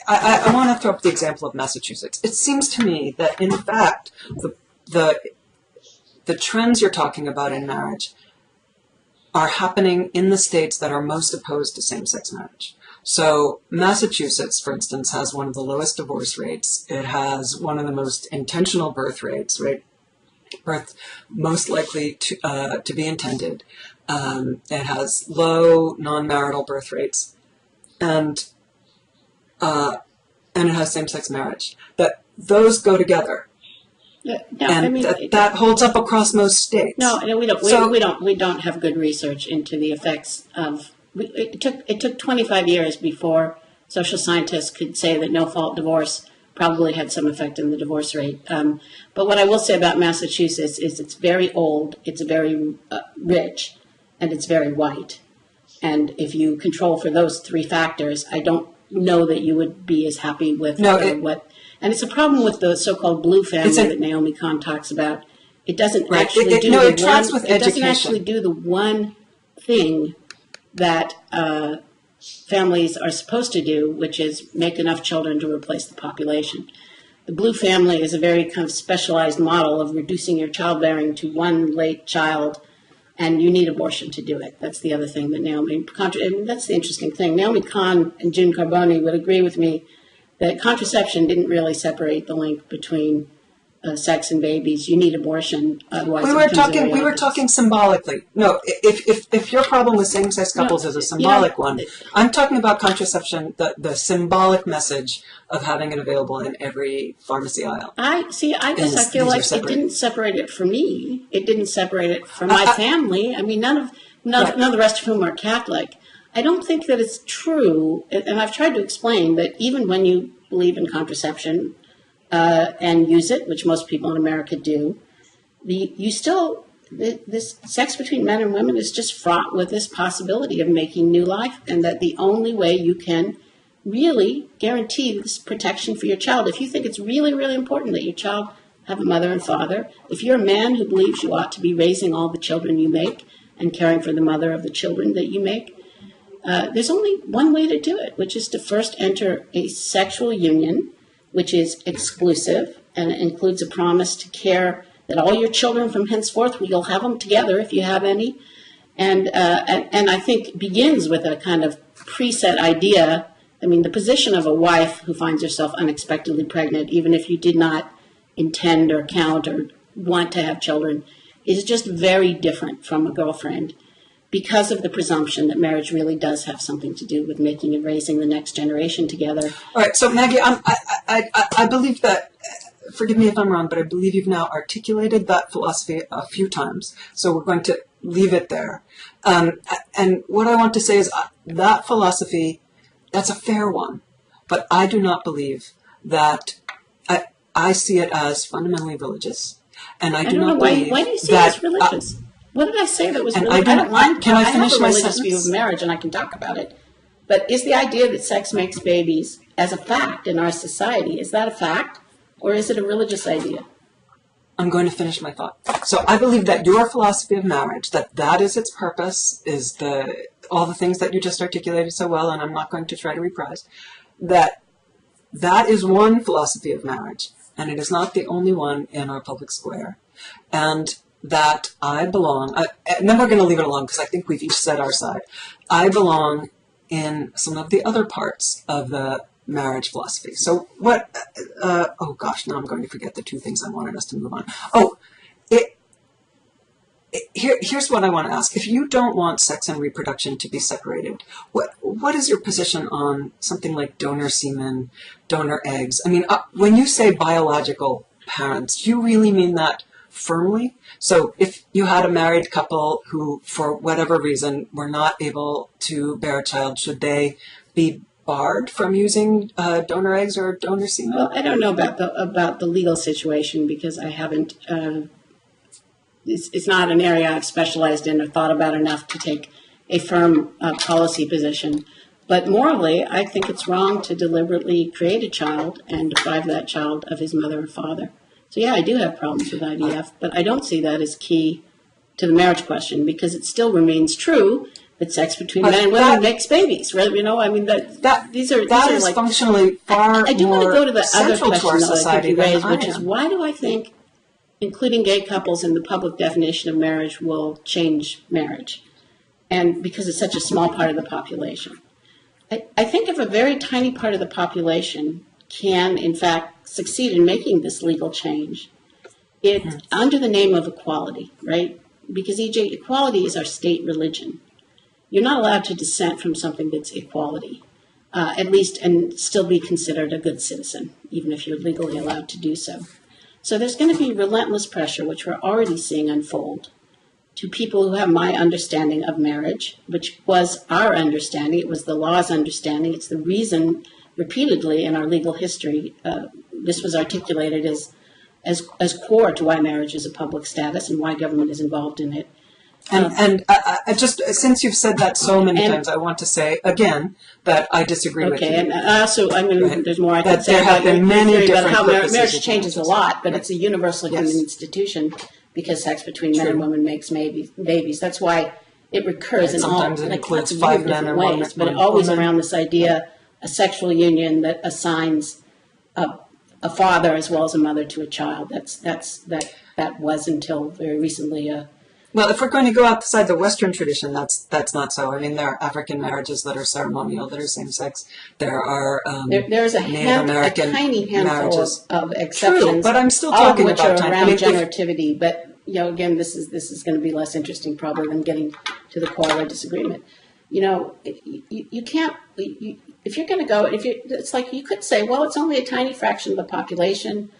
I want to throw up the example of Massachusetts. It seems to me that, in fact, the trends you're talking about in marriage are happening in the states that are most opposed to same-sex marriage. So Massachusetts, for instance, has one of the lowest divorce rates. It has one of the most intentional birth rates, right? Birth most likely to be intended. It has low non-marital birth rates, and it has same-sex marriage. But those go together. No, and I mean, that holds up across most states. No, we don't have good research into the effects of. It took 25 years before social scientists could say that no-fault divorce probably had some effect on the divorce rate. But what I will say about Massachusetts is it's very old, it's very rich, and it's very white. And if you control for those three factors, I don't know that you would be as happy with what. And it's a problem with the so-called blue family that Naomi Kahn talks about. It doesn't actually do the one thing that families are supposed to do, which is make enough children to replace the population. The blue family is a very kind of specialized model of reducing your childbearing to one late child, and you need abortion to do it. That's the other thing that that's the interesting thing. Naomi Kahn and June Carboni would agree with me that contraception didn't really separate the link between sex and babies. You need abortion, otherwise we were talking symbolically. No, if your problem with same-sex couples is a symbolic one, I'm talking about contraception, the symbolic message of having it available in every pharmacy aisle. I feel like it didn't separate it for me. It didn't separate it from my family. I mean, none of the rest of whom are Catholic. I don't think that it's true, and I've tried to explain that even when you believe in contraception and use it, which most people in America do, this sex between men and women is just fraught with this possibility of making new life, and that the only way you can really guarantee this protection for your child, if you think it's really, really important that your child have a mother and father, if you're a man who believes you ought to be raising all the children you make and caring for the mother of the children that you make, there's only one way to do it, which is to first enter a sexual union, which is exclusive and includes a promise to care that all your children from henceforth, you'll have them together if you have any, and I think begins with a kind of preset idea I mean, the position of a wife who finds herself unexpectedly pregnant, even if you did not intend or count or want to have children, is just very different from a girlfriend because of the presumption that marriage really does have something to do with making and raising the next generation together. All right, so Maggie, I believe that, forgive me if I'm wrong, but I believe you've now articulated that philosophy a few times. So we're going to leave it there. And what I want to say is that philosophy, that's a fair one, but I do not believe that, I see it as fundamentally religious. And I do not believe why do you see that, it as religious? What did I say that was religious? I don't mind. Can I finish my have a religious view sentence? of marriage, and I can talk about it. But is the idea that sex makes babies as a fact in our society, is that a fact? Or is it a religious idea? I'm going to finish my thought. So I believe that your philosophy of marriage, that is its purpose, is all the things that you just articulated so well, and I'm not going to try to reprise, that is one philosophy of marriage, and it is not the only one in our public square. And that I belong, and then we're going to leave it alone because I think we've each said our side. I belong in some of the other parts of the marriage philosophy. So what, oh gosh, now I'm going to forget the two things I wanted us to move on. Oh, here's what I want to ask. If you don't want sex and reproduction to be separated, what is your position on something like donor semen, donor eggs? I mean, when you say biological parents, do you really mean that firmly? So if you had a married couple who, for whatever reason, were not able to bear a child, should they be barred from using donor eggs or donor semen? Well, I don't know about the legal situation because I haven't. It's not an area I've specialized in or thought about enough to take a firm policy position. But morally, I think it's wrong to deliberately create a child and deprive that child of his mother or father. So yeah, I do have problems with IVF, but I don't see that as key to the marriage question because it still remains true that sex between men and women makes babies. Right? You know, I mean that is like functionally far I do want to go to the other central to our question that I society think you raised, than which I is am. why do I think including gay couples in the public definition of marriage will change marriage? And because it's such a small part of the population. I think if a very tiny part of the population can, in fact, succeed in making this legal change, it's under the name of equality, right? Because EJ, equality is our state religion. You're not allowed to dissent from something that's equality, at least, and still be considered a good citizen, even if you're legally allowed to do so. So there's going to be relentless pressure, which we're already seeing unfold, to people who have my understanding of marriage, which was our understanding. It was the law's understanding. It's the reason repeatedly in our legal history this was articulated as core to why marriage is a public status and why government is involved in it. And I just, since you've said that so many times, I want to say again that I disagree with you. Okay, and also, I mean, Right. There's more I can That say there have been many about different how purposes marriage of changes a marriages. lot, but Right. it's a universal Yes. human institution because sex between men True. and women makes babies. That's why it recurs in all Sometimes it includes lots of 5 weird men different and ways, one but always woman. around this idea, a sexual union that assigns a father as well as a mother to a child. That was until very recently Well, if we're going to go outside the Western tradition, that's not so. I mean, there are African marriages that are ceremonial, that are same-sex. There are there's a Native American tiny handful marriages. of exceptions. True, but I'm still all of talking which about are time. around I mean, generativity. But again, this is going to be less interesting probably than getting to the core of our disagreement. You can't. If you're going to go, it's like you could say, well, it's only a tiny fraction of the population.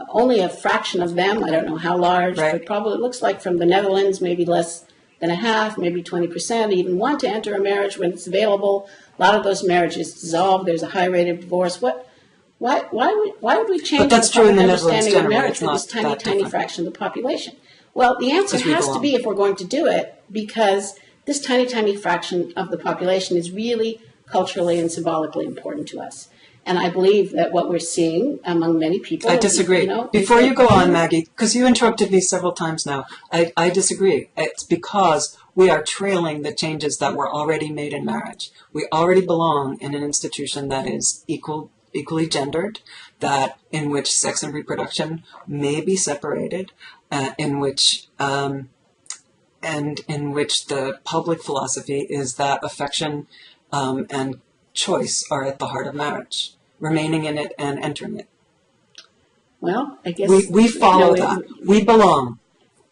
Only a fraction of them, I don't know how large, Right. but probably it looks like from the Netherlands, maybe less than a half, maybe 20%, even want to enter a marriage when it's available. A lot of those marriages dissolve. There's a high rate of divorce. Why would we change But that's the true in public the Netherlands understanding of generally. marriage It's for not this tiny, that tiny different. fraction of the population? Well, the answer Because we has to belong. be, if we're going to do it, because this tiny, tiny fraction of the population is really culturally and symbolically important to us. And I believe that what we're seeing among many people... I disagree. Before you go on, Maggie, because you interrupted me several times now, I disagree. It's because we are trailing the changes that were already made in marriage. We already belong in an institution that is equally gendered, in which sex and reproduction may be separated, in which the public philosophy is that affection and choice are at the heart of marriage, remaining in it and entering it. Well, I guess we follow that. We belong.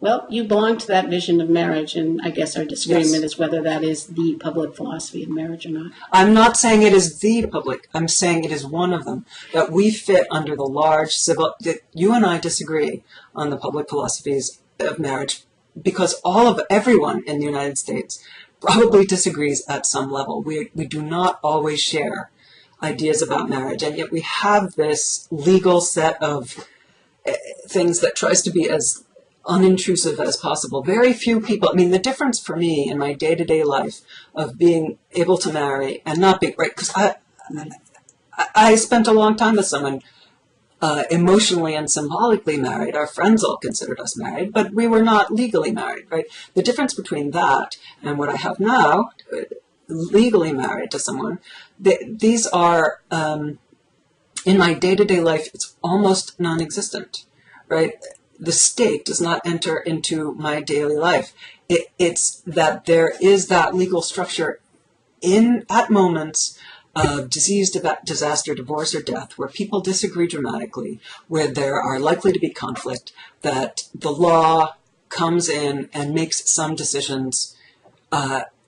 Well, you belong to that vision of marriage, and I guess our disagreement is whether that is the public philosophy of marriage or not. I'm not saying it is the public. I'm saying it is one of them, that we fit under the large civil, that you and I disagree on the public philosophies of marriage because everyone in the United States probably disagrees at some level. We do not always share ideas about marriage, and yet we have this legal set of things that tries to be as unintrusive as possible. Very few people, I mean, the difference for me in my day-to-day life of being able to marry and not being, right, because I spent a long time with someone emotionally and symbolically married. Our friends all considered us married, but we were not legally married, right? The difference between that and what I have now, legally married to someone, these are, in my day-to-day life, it's almost non-existent, right? The state does not enter into my daily life. It's that there is that legal structure at moments of disease, disaster, divorce, or death, where people disagree dramatically, where there are likely to be conflict, that the law comes in and makes some decisions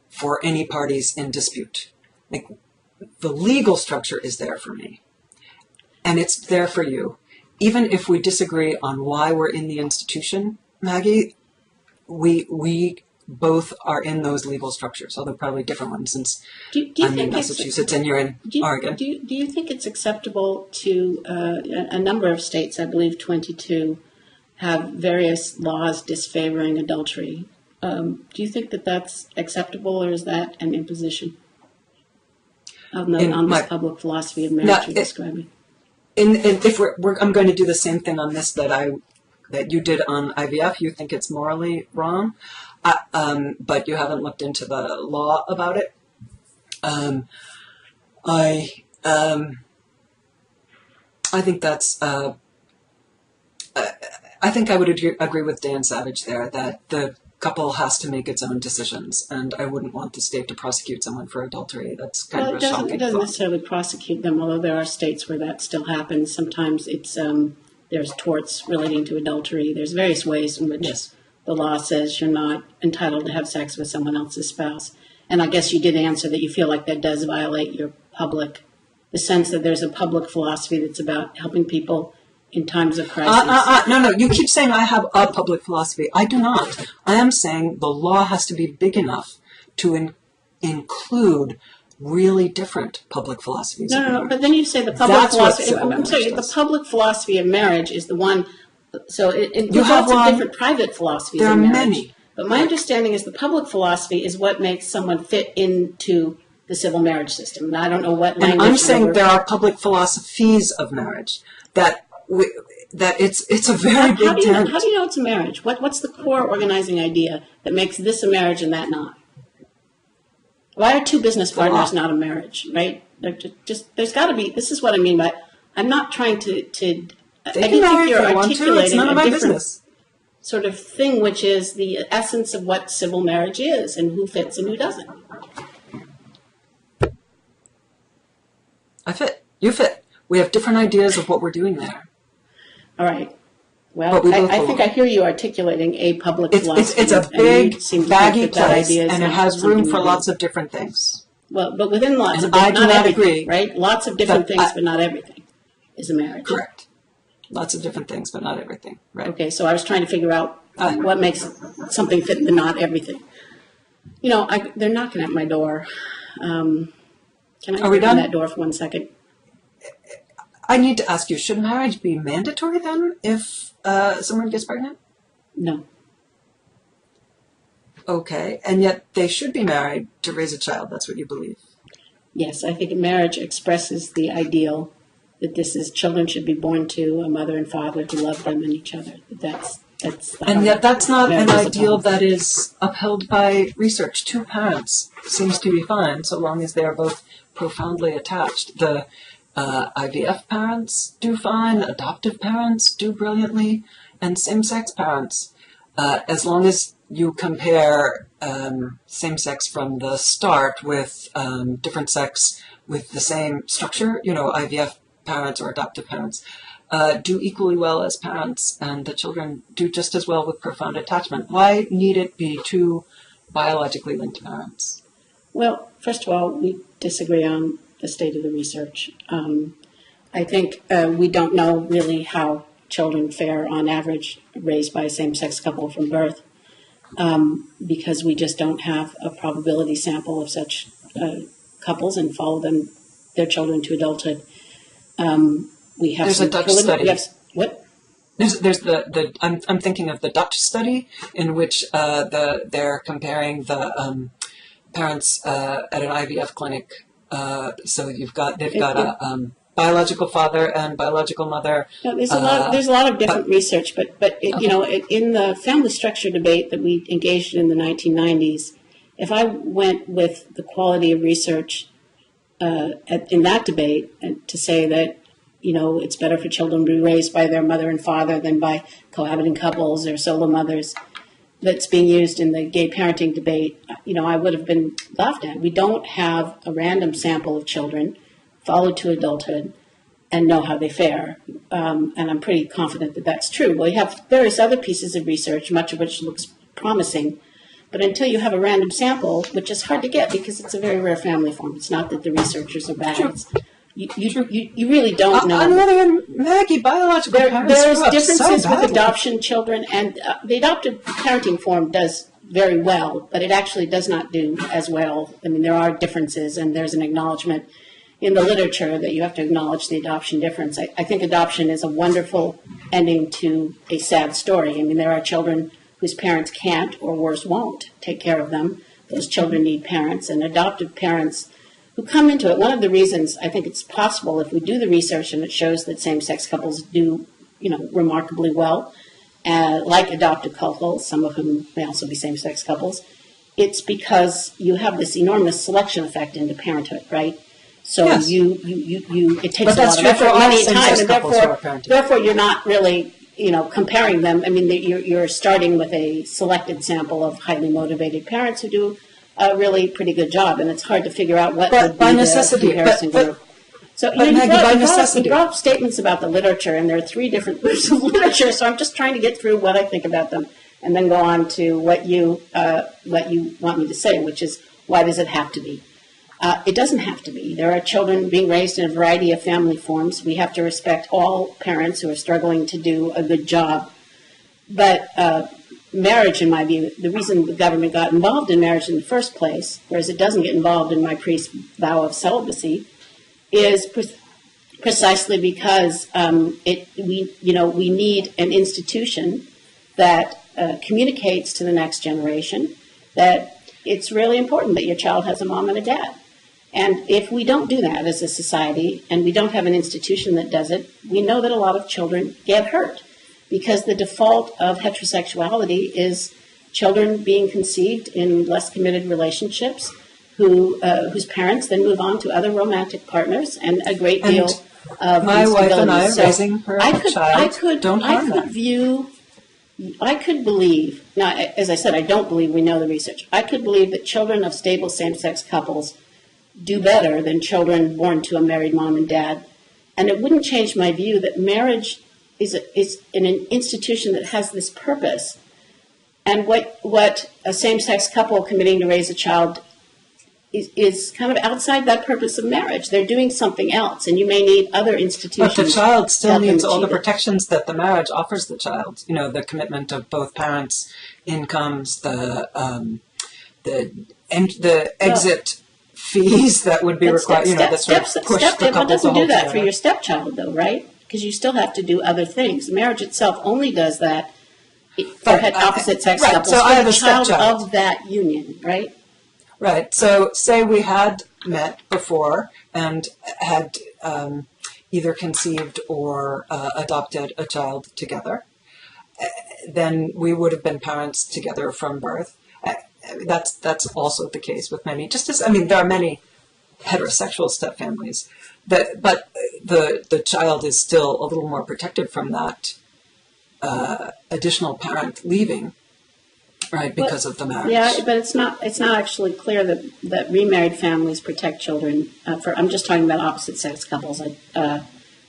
for any parties in dispute. Like, the legal structure is there for me, and it's there for you. Even if we disagree on why we're in the institution, Maggie, we both are in those legal structures, although probably different ones since I'm in Massachusetts and you're in Oregon. Do you think it's acceptable to a number of states, I believe 22, have various laws disfavoring adultery? Do you think that that's acceptable, or is that an imposition on this public philosophy of marriage you're describing? If I'm going to do the same thing on this that you did on IVF, you think it's morally wrong, but you haven't looked into the law about it. I think that's. I think I would agree with Dan Savage there that the couple has to make its own decisions, and I wouldn't want the state to prosecute someone for adultery. That's kind of a shocking it doesn't necessarily prosecute them, although there are states where that still happens. Sometimes it's there's torts relating to adultery. There's various ways in which the law says you're not entitled to have sex with someone else's spouse. And I guess you did answer that you feel like that does violate your the sense that there's a public philosophy that's about helping people in times of crisis. No, you keep saying I have a public philosophy. I do not. I am saying the law has to be big enough to include really different public philosophies. No, but then you say the public philosophy. The public philosophy of marriage is the one. So it you have lots of different private philosophies. There are marriage. many. But my understanding is the public philosophy is what makes someone fit into the civil marriage system. And I don't know what language. And I'm saying there are public philosophies of marriage that it's a very big tent. How do you know it's a marriage? What's the core organizing idea that makes this a marriage and that not? Why are two business partners not a marriage, right? There's got to be. This is what I mean by. I'm not trying to. I think you're articulating it's none of my business. Sort of thing, which is the essence of what civil marriage is and who fits and who doesn't. I fit. You fit. We have different ideas of what we're doing there. All right. Well, I think I hear you articulating a public philosophy. It's a big, baggy place, and it has room for lots of different things. Well, but within lots of I do not agree. Right? Lots of different things, but not everything is a marriage. Correct. Lots of different things, but not everything. Right. Okay, so I was trying to figure out what makes something fit, but not everything. You know, they're knocking at my door. Can I open that door for 1 second? I need to ask you, should marriage be mandatory then if someone gets pregnant? No. Okay, and yet they should be married to raise a child. That's what you believe. Yes, I think marriage expresses the ideal that children should be born to a mother and father who love them and each other. And yet that's not an ideal that is upheld by research. Two parents seems to be fine so long as they are both profoundly attached. The IVF parents do fine, adoptive parents do brilliantly, and same-sex parents. As long as you compare same-sex from the start with different sex with the same structure, IVF parents or adoptive parents, do equally well as parents, and the children do just as well with profound attachment. Why need it be two biologically linked parents? Well, first of all, we disagree on the state of the research. I think we don't know really how children fare on average raised by a same-sex couple from birth, because we just don't have a probability sample of such couples and follow their children to adulthood. We have There's a Dutch study. Yes. What? There's I'm thinking of the Dutch study in which they're comparing the parents at an IVF clinic. So they've got a biological father and biological mother. No, there's a lot of different research, but okay. In the family structure debate that we engaged in the 1990s, if I went with the quality of research in that debate and to say that it's better for children to be raised by their mother and father than by cohabiting couples or solo mothers, that's being used in the gay parenting debate, I would have been laughed at. We don't have a random sample of children followed to adulthood and know how they fare. And I'm pretty confident that that's true. We have various other pieces of research, much of which looks promising. But until you have a random sample, which is hard to get because it's a very rare family form, it's not that the researchers are bad. Sure. You really don't know. On the other hand, Maggie, biological parents there's grew up differences so with badly. adoption children, and the adoptive parenting form does very well, but it actually does not do as well. I mean, there are differences, and there's an acknowledgement in the literature that you have to acknowledge the adoption difference. I think adoption is a wonderful ending to a sad story. I mean, there are children whose parents can't, or worse, won't take care of them. Those children need parents, and adoptive parents who come into it. One of the reasons I think it's possible, if we do the research and it shows that same-sex couples do, remarkably well, like adoptive couples, some of whom may also be same-sex couples, it's because you have this enormous selection effect into parenthood, right? So yes. It takes a lot of effort, money, and time, and therefore you're not really, comparing them. I mean, you're starting with a selected sample of highly motivated parents who do a really pretty good job, and it's hard to figure out what would be the comparison group. So you brought up statements about the literature, and there are three different groups of literature. So I'm just trying to get through what I think about them, and then go on to what you want me to say, which is why does it have to be? It doesn't have to be. There are children being raised in a variety of family forms. We have to respect all parents who are struggling to do a good job, but marriage, in my view, the reason the government got involved in marriage in the first place, whereas it doesn't get involved in my priest's vow of celibacy, is precisely because we need an institution that communicates to the next generation that it's really important that your child has a mom and a dad. And if we don't do that as a society, and we don't have an institution that does it, we know that a lot of children get hurt. Because the default of heterosexuality is children being conceived in less committed relationships, whose parents then move on to other romantic partners, and a great deal of my wife and I so raising her child don't harm that. I could believe, now as I said, I don't believe we know the research. I could believe that children of stable same-sex couples do better than children born to a married mom and dad, and it wouldn't change my view that marriage is an institution that has this purpose. And what a same-sex couple committing to raise a child is kind of outside that purpose of marriage. They're doing something else, and you may need other institutions. But the child still needs all the protections that the marriage offers the child. The commitment of both parents, incomes, the exit fees that would be required. That sort of push the couple to hold together. It doesn't do that for your stepchild, though, right? Because you still have to do other things. Marriage itself only does that for opposite sex couples. So I have a child stepchild of that union, right? Right. So say we had met before and had either conceived or adopted a child together, then we would have been parents together from birth. That's also the case with many. There are many heterosexual stepfamilies. But the child is still a little more protected from that additional parent leaving. right, because of the marriage. Yeah, but it's not actually clear that remarried families protect children. I'm just talking about opposite sex couples.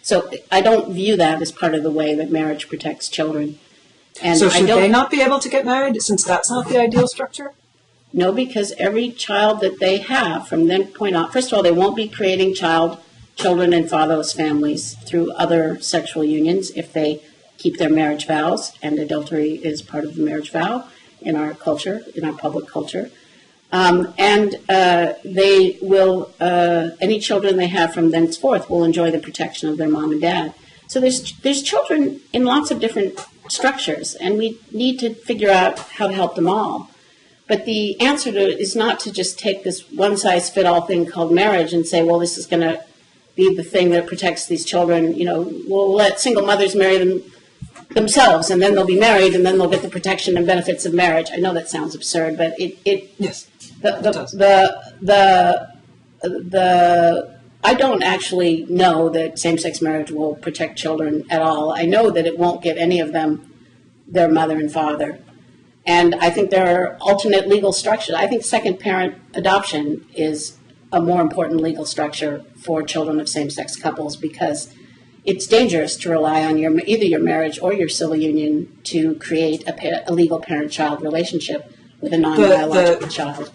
So I don't view that as part of the way that marriage protects children. And so should they not be able to get married since that's not the ideal structure? No, because every child that they have from that point on, first of all, they won't be creating children in fatherless families through other sexual unions if they keep their marriage vows, and adultery is part of the marriage vow in our culture, in our public culture. They will, any children they have from thenceforth will enjoy the protection of their mom and dad. So there's children in lots of different structures, and we need to figure out how to help them all. But the answer to it is not to just take this one-size-fit-all thing called marriage and say, well, this is going to be the thing that protects these children. You know, we'll let single mothers marry themselves, and then they'll be married, and then they'll get the protection and benefits of marriage. I know that sounds absurd, but yes, I don't actually know that same-sex marriage will protect children at all. I know that it won't give any of them their mother and father. And I think there are alternate legal structures. I think second parent adoption is a more important legal structure for children of same-sex couples because it's dangerous to rely on either your marriage or your civil union to create a legal parent-child relationship with a non-biological child.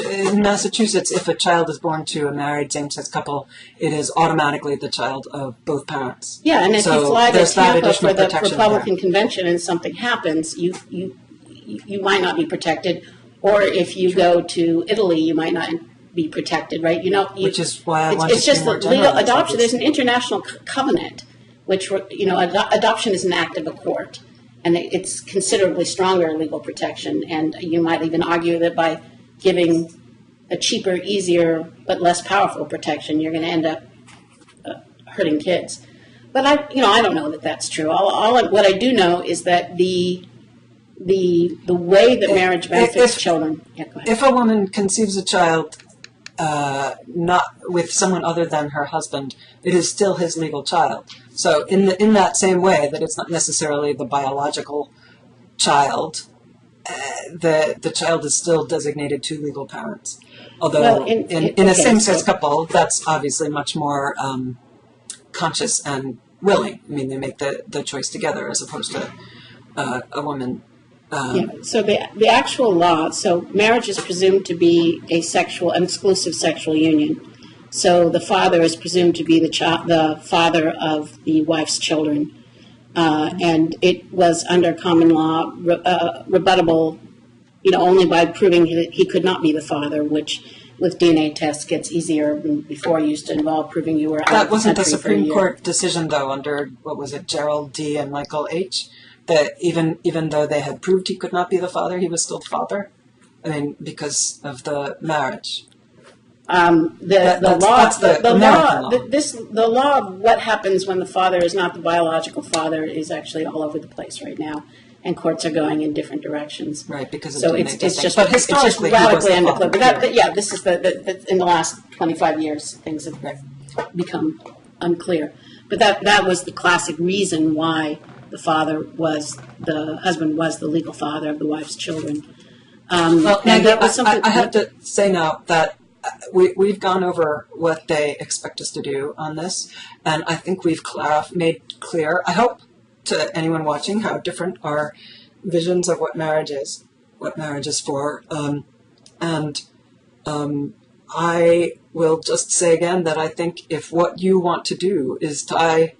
In Massachusetts, if a child is born to a married same-sex couple, it is automatically the child of both parents. Yeah, and if you fly to Tampa for the Republican there. Convention and something happens, you might not be protected, or if you go to Italy, you might not be protected, right? Which is why I want to it's just more that legal adoption. Like there's an international covenant, which adoption is an act of a court, and it's considerably stronger legal protection. And you might even argue that by giving a cheaper, easier, but less powerful protection, you're going to end up hurting kids. But I don't know that that's true. What I do know is that the way that marriage benefits children. Yeah, go ahead. If a woman conceives a child not with someone other than her husband, it is still his legal child. So in that same way that it's not necessarily the biological child, the child is still designated to legal parents. Although in a same-sex couple, that's obviously much more conscious and willing. I mean, they make the choice together as opposed to a woman. So the actual law, so marriage is presumed to be an exclusive sexual union. So the father is presumed to be the father of the wife's children. And it was under common law rebuttable, only by proving that he could not be the father, which with DNA tests gets easier. Before it used to involve proving you were out of the country. That wasn't the Supreme Court decision, though, under, what was it, Gerald D. and Michael H., that even though they had proved he could not be the father, he was still the father? I mean, because of the marriage. The law of what happens when the father is not the biological father is actually all over the place right now, and courts are going in different directions. Right, because of it's just radically undeclared. But this is in the last 25 years things have become unclear. But that was the classic reason why the husband was the legal father of the wife's children. I have to say now that we've gone over what they expect us to do on this, and I think we've made clear, I hope, to anyone watching how different our visions of what marriage is for. I will just say again that I think if what you want to do is tie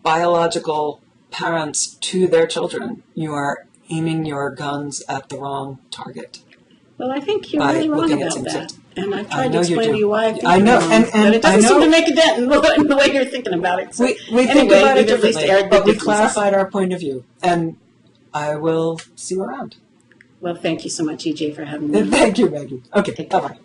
biological parents to their children, you are aiming your guns at the wrong target. Well, I think you're really wrong about that. And I've tried to explain to you why I think I know, but it doesn't seem to make a dent in the way you're thinking about it. So we think about it differently, but we clarified our point of view, and I will see you around. Well, thank you so much, EJ, for having me. Thank you, Maggie. Okay, bye-bye.